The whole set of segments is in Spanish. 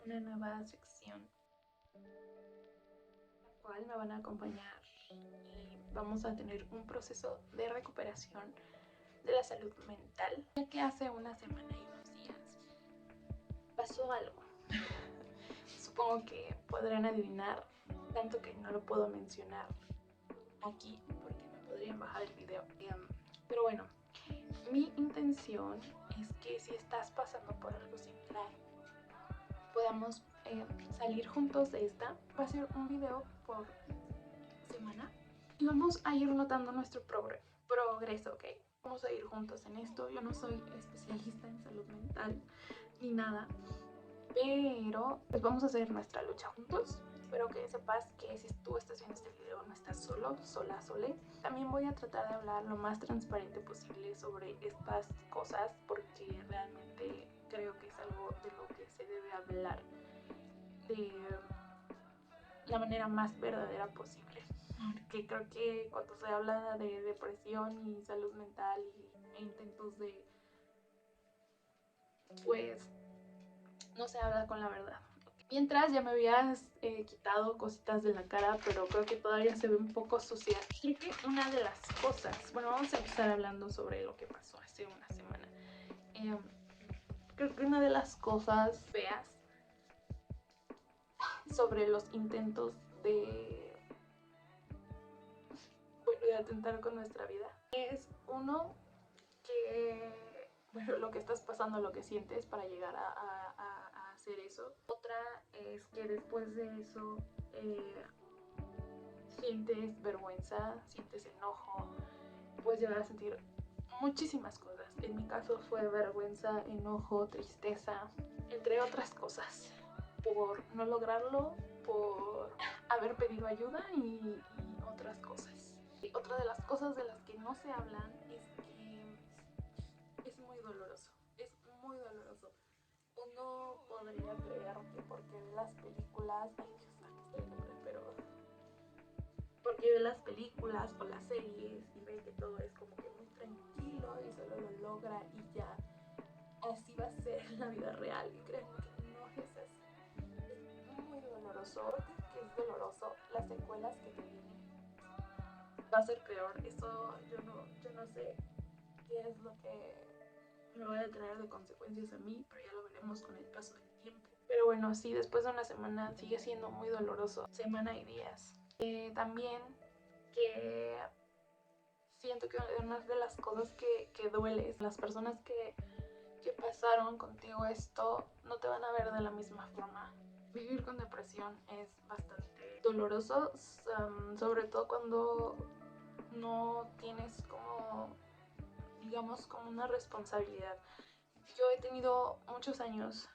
una nueva sección, la cual me van a acompañar y vamos a tener un proceso de recuperación de la salud mental, ya que hace una semana y unos días pasó algo. Supongo que podrán adivinar, tanto que no lo puedo mencionar aquí porque me podrían bajar el video. Pero bueno, mi intención es que si estás pasando por algo similar, podamos salir juntos de esta. Va a ser un video por semana y vamos a ir notando nuestro progreso, ¿ok? Vamos a ir juntos en esto. Yo no soy especialista en salud mental ni nada, pero pues vamos a hacer nuestra lucha juntos. Espero que sepas que si tú estás viendo este video no estás solo, sola, sole. También voy a tratar de hablar lo más transparente posible sobre estas cosas porque realmente creo que es algo de lo que se debe hablar de la manera más verdadera posible. Porque creo que cuando se habla de depresión y salud mental e intentos de, pues, no se habla con la verdad. Mientras ya me habías quitado cositas de la cara, pero creo que todavía se ve un poco sucia. Creo que una de las cosas, bueno, vamos a empezar hablando sobre lo que pasó hace una semana. Creo que una de las cosas feas sobre los intentos de atentar con nuestra vida es uno que, bueno, lo que estás pasando, lo que sientes para llegar a hacer eso. Otra es que después de eso sientes vergüenza, sientes enojo, puedes llegar a sentir muchísimas cosas. En mi caso fue vergüenza, enojo, tristeza, entre otras cosas, por no lograrlo, por haber pedido ayuda y otras cosas. Y otra de las cosas de las que no se hablan es que es muy doloroso, es muy doloroso. Uno podría creer que porque ve las películas, ay Dios, aquí está el nombre, pero porque ve las películas o las series y ve que todo es como que muy tranquilo y solo lo logra y ya así va a ser en la vida real. Y créanme que no es así. Es muy doloroso, que es doloroso las secuelas que te vienen. Va a ser peor. Eso yo no sé qué es lo que me va a traer de consecuencias a mí, pero ya lo veremos con el paso del tiempo. Pero bueno, sí, después de una semana sigue siendo muy doloroso, semana y días. También que siento que una de las cosas que duele es las personas que pasaron contigo esto no te van a ver de la misma forma. Vivir con depresión es bastante doloroso, sobre todo cuando no tienes como, digamos, como una responsabilidad. Yo he tenido muchos años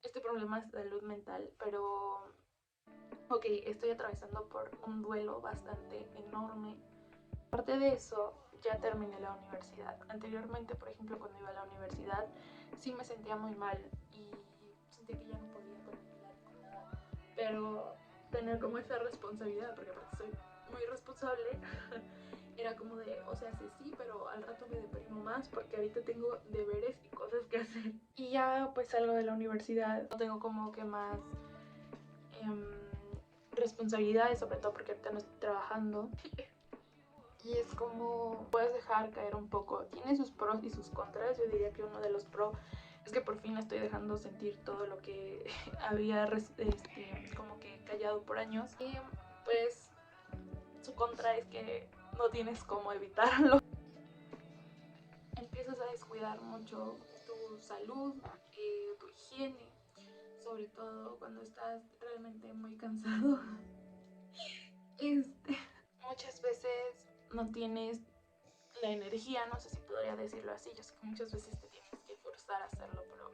este problema de salud mental, pero ok, estoy atravesando por un duelo bastante enorme. Aparte de eso, ya terminé la universidad. Anteriormente, por ejemplo, cuando iba a la universidad, sí me sentía muy mal y sentía que ya no podía continuar con nada. Pero tener como esa responsabilidad, porque aparte soy muy responsable, era como de, o sea, sí, pero al rato me deprimo más porque ahorita tengo deberes y cosas que hacer. Y ya pues salgo de la universidad, no tengo como que más responsabilidades, sobre todo porque ahorita no estoy trabajando. Y es como puedes dejar caer un poco. Tiene sus pros y sus contras. Yo diría que uno de los pros es que por fin estoy dejando sentir todo lo que había como que callado por años. Y pues su contra es que no tienes cómo evitarlo. Empiezas a descuidar mucho tu salud, tu higiene, sobre todo cuando estás realmente muy cansado. Muchas veces no tienes la energía, no sé si podría decirlo así, yo sé que muchas veces te tienes que forzar a hacerlo, pero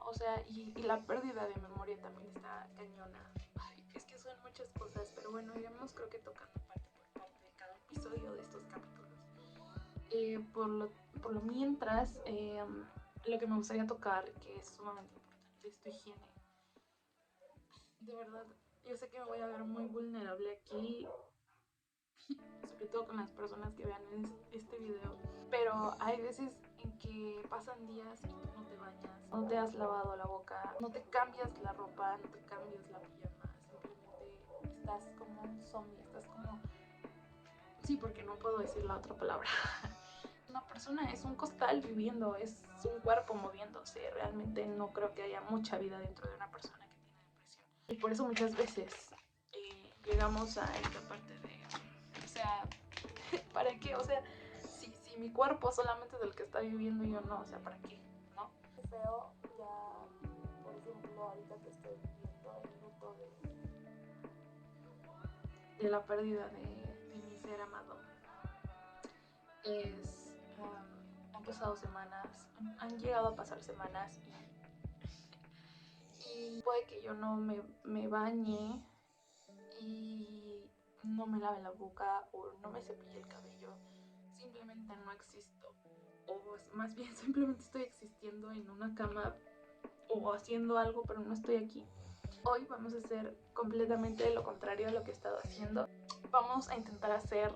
o sea, y la pérdida de memoria también está cañona. Ay, es que son muchas cosas, pero bueno, iremos creo que tocando parte por parte de cada episodio de estos capítulos. Por lo mientras, lo que me gustaría tocar, que es sumamente importante, es tu higiene. De verdad, yo sé que me voy a ver muy vulnerable aquí, sobre todo con las personas que vean este video, pero hay veces en que pasan días y tú no bañas, no te has lavado la boca, no te cambias la ropa, no te cambias la pijama, simplemente estás como un zombie, estás como... Sí, porque no puedo decir la otra palabra. Una persona es un costal viviendo, es un cuerpo moviéndose. Realmente no creo que haya mucha vida dentro de una persona que tiene depresión. Y por eso muchas veces llegamos a esta parte de, o sea, ¿para qué? O sea, si mi cuerpo solamente es el que está viviendo y yo no, o sea, ¿para qué? ¿No? Es feo, ya, por ejemplo, ahorita que estoy viviendo el luto de la pérdida de mi ser amado. Han pasado semanas, han llegado a pasar semanas y puede que yo no me bañe y no me lave la boca o no me cepille el cabello, simplemente no existo, o más bien simplemente estoy existiendo en una cama o haciendo algo, pero no estoy aquí. Hoy vamos a hacer completamente lo contrario a lo que he estado haciendo. Vamos a intentar hacer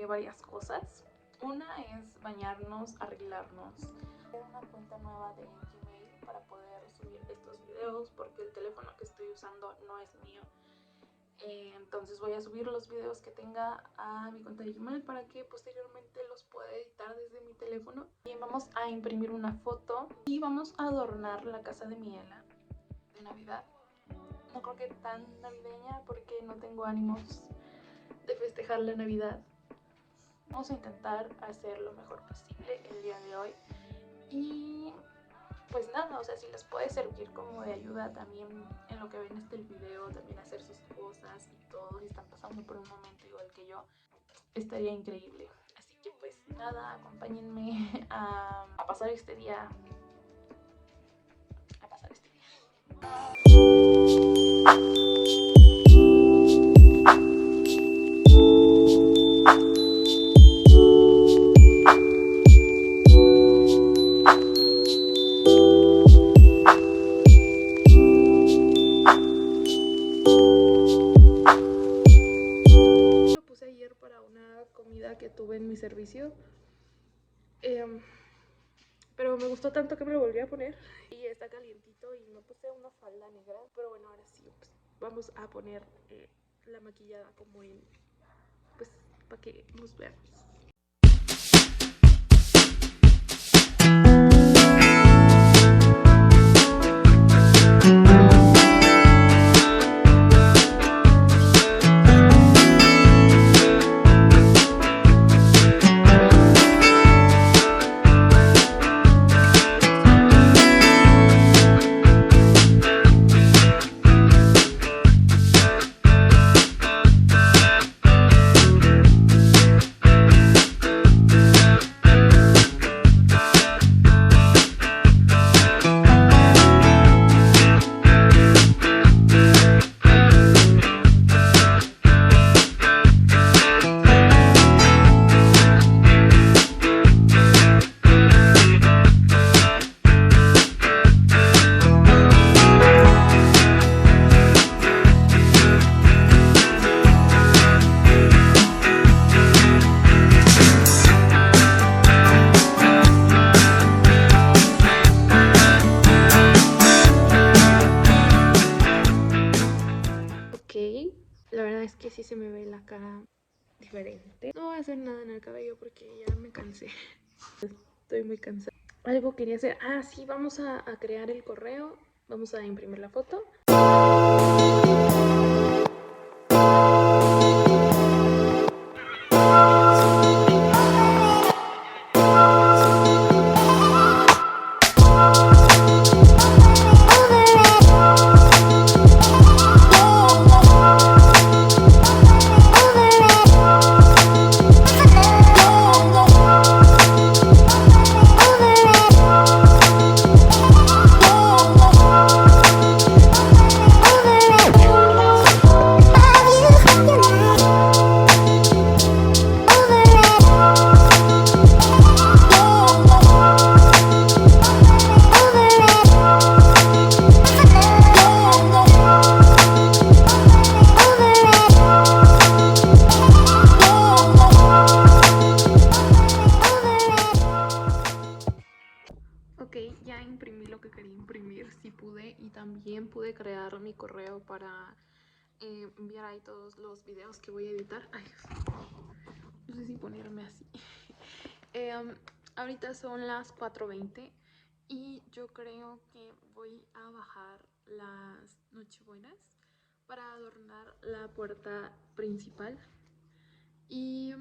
varias cosas. Una es bañarnos, arreglarnos, hacer una cuenta nueva de Gmail para poder subir estos videos, porque el teléfono que estoy usando no es mío. Entonces voy a subir los videos que tenga a mi cuenta de Gmail para que posteriormente los pueda editar desde mi teléfono. Y vamos a imprimir una foto y vamos a adornar la casa de Miela de Navidad. No creo que tan navideña porque no tengo ánimos de festejar la Navidad. Vamos a intentar hacer lo mejor posible el día de hoy. Y pues nada, o sea, si les puede servir como de ayuda también en lo que ven el video, también hacer sus cosas y todo, si están pasando por un momento igual que yo, estaría increíble. Así que pues nada, acompáñenme a pasar este día. Que tuve en mi servicio, pero me gustó tanto que me lo volví a poner y está calientito y me puse una falda negra, pero bueno, ahora sí, pues, vamos a poner la maquillada como en, pues, para que nos veamos. La verdad es que sí se me ve la cara diferente. No voy a hacer nada en el cabello porque ya me cansé. Estoy muy cansada. Algo quería hacer. Ah, sí, vamos a crear el correo. Vamos a imprimir la foto. Ok, ya imprimí lo que quería imprimir, sí pude, y también pude crear mi correo para enviar ahí todos los videos que voy a editar. Ay, no sé si ponerme así. Ahorita son las 4:20 y yo creo que voy a bajar las nochebuenas para adornar la puerta principal. Y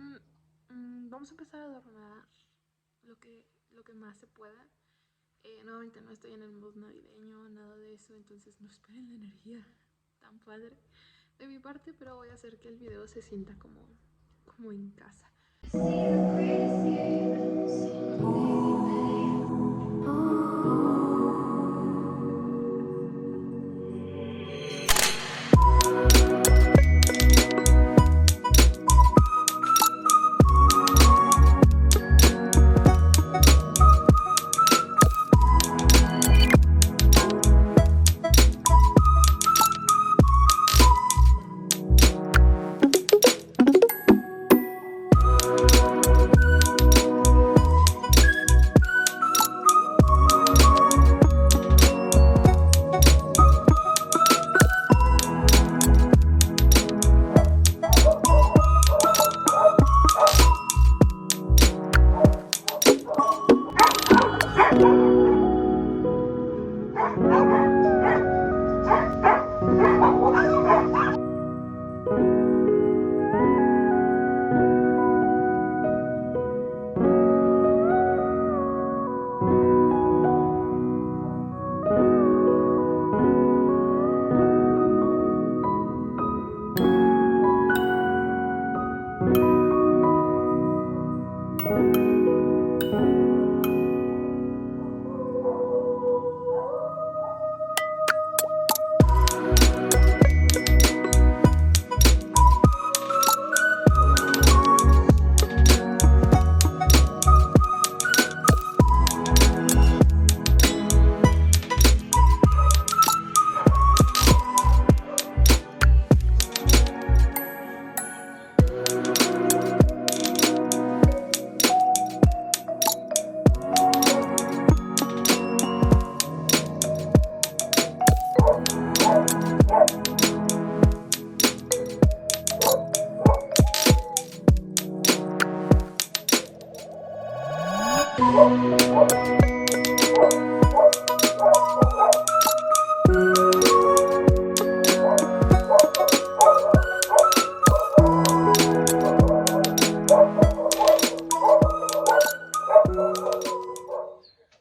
vamos a empezar a adornar lo que más se pueda. No, ahorita no estoy en el mood navideño, nada de eso, entonces no esperen la energía tan padre de mi parte, pero voy a hacer que el video se sienta como en casa.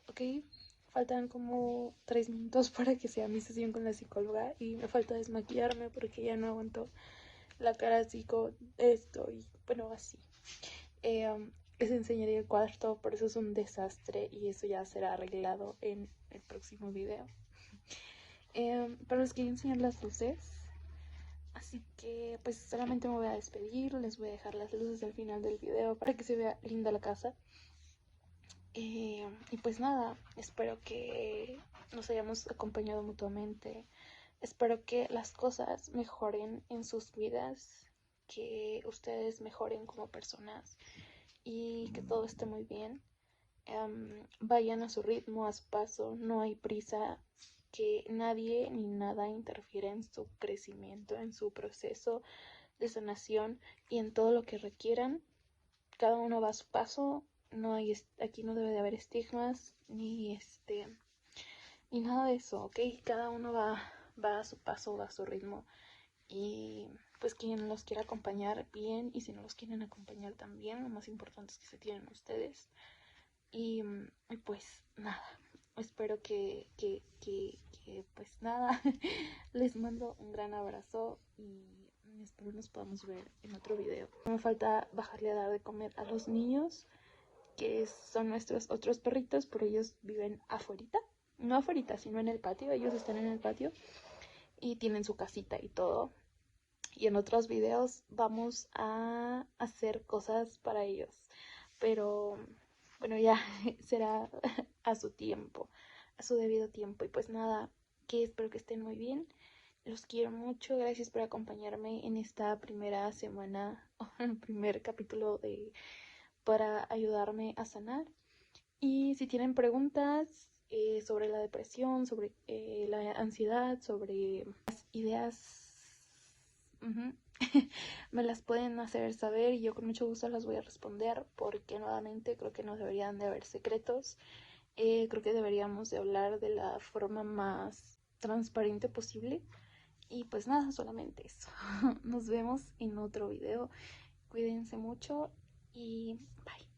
Ok, faltan como 3 minutos para que sea mi sesión con la psicóloga y me falta desmaquillarme porque ya no aguanto la cara así con esto y bueno, así. Les enseñaría el cuarto, por eso es un desastre y eso ya será arreglado en el próximo video. Pero les quería enseñar las luces, así que pues solamente me voy a despedir, les voy a dejar las luces al final del video para que se vea linda la casa. Y pues nada, espero que nos hayamos acompañado mutuamente, espero que las cosas mejoren en sus vidas, que ustedes mejoren como personas y que todo esté muy bien. Vayan a su ritmo, a su paso, no hay prisa, que nadie ni nada interfiera en su crecimiento, en su proceso de sanación y en todo lo que requieran. Cada uno va a su paso, aquí no debe de haber estigmas ni nada de eso, ¿ok? Cada uno va a su paso, va a su ritmo y pues quien los quiera acompañar bien y si no los quieren acompañar también, lo más importante es que se tienen ustedes. Y pues nada, espero que pues nada, les mando un gran abrazo y espero nos podamos ver en otro video. Me falta bajarle a dar de comer a los niños, que son nuestros otros perritos, pero ellos viven afuerita, no afuerita, sino en el patio, ellos están en el patio y tienen su casita y todo. Y en otros videos vamos a hacer cosas para ellos, pero bueno, ya será a su tiempo, a su debido tiempo. Y pues nada, que espero que estén muy bien. Los quiero mucho. Gracias por acompañarme en esta primera semana, o en el primer capítulo para ayudarme a sanar. Y si tienen preguntas, sobre la depresión, sobre la ansiedad, sobre las ideas. Me las pueden hacer saber y yo con mucho gusto las voy a responder, porque nuevamente creo que no deberían de haber secretos. Creo que deberíamos de hablar de la forma más transparente posible. Y pues nada, solamente eso. Nos vemos en otro video. Cuídense mucho y bye.